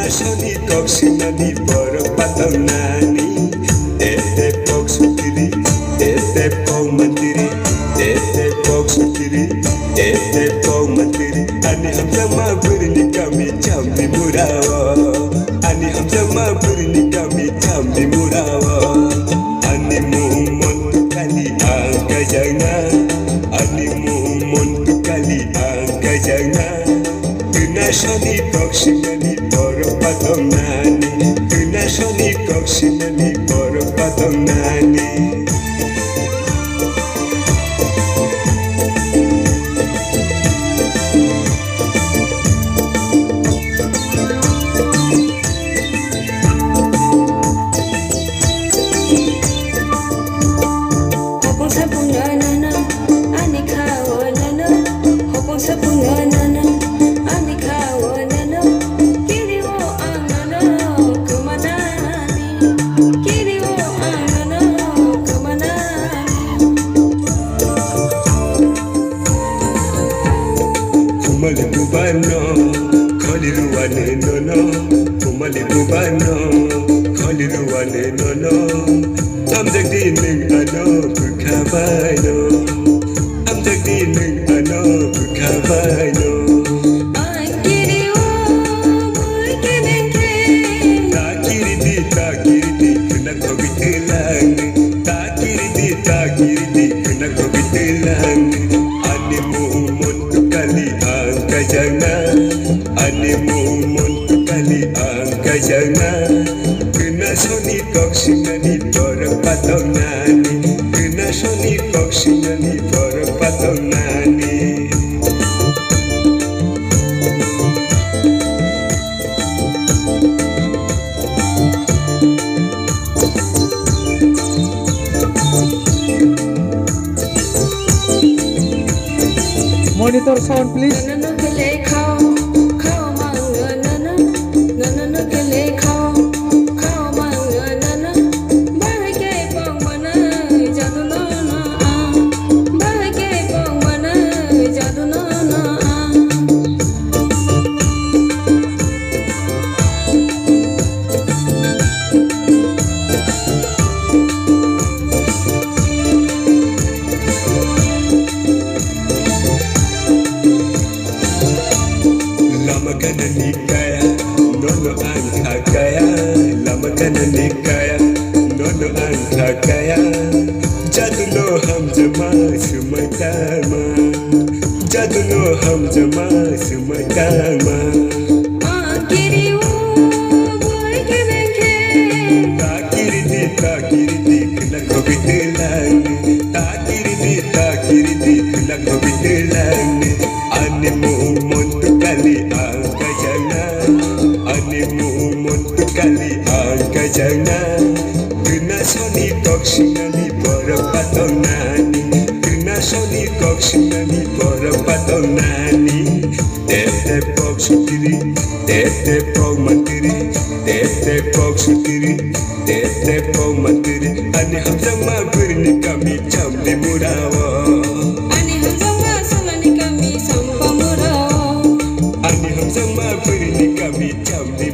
Nashoni koksinani boro patonani Ete pok sutiri, ete pok mantiri Ete pok sutiri, ete pok mantiri Ani hamzama burini kami jambi murawa Ani hamzama burini kami jambi murawa Ani muhumon kali angka jangan Ani muhumon kali angka jangan Nashoni koksinani boro patonani Nashoni koksinani boro patonani Hopong sa punga nana ani kawo nana Hopong sa punga nana ani kawo nana Kiri wo ang nana kumanani Kiri wo ang nana kumanani Kumali bubano Koliruwane nono Kumali bubano Koliruwane nono Amjagdining ano Bukabaino Amjagdining ano Bukabaino Ang kiri wo muy kibengke Takiriti Kena kobitilang Takiriti Kena kobitilang Ani muhumon tukali ang kajangan Ani muhumon tukali ang kajangan Kena soni koksinani boro patonani Kena soni koksinani boro patonani Monitor sound please. Nana kele khao khao mang nana Nana kele khao khao mang nana Bahai ke pong mana jadu nana Bahai ke pong mana jadu nana Lama kana nikaya, nono angka kaya Lama kana nikaya, nono angka kaya Jaduno hamjama sumatama Jaduno hamjama sumatama Ang kiri wo muy kibengke Takiriti kena kobitilang Takiriti kena kobitilang Ani muhumon tukali ang kajangan Ani muhumon tukali ang kajangan Kena soni koksinani boro patonani Kena soni koksinani boro patonani Tete pok sutiri, tete pok mantiri Tete pok sutiri, tete pok mantiri Ani hamzama burini kami jambi murawa Ani hamzanga salani kami sampamura Ani hamzama burini kami jambi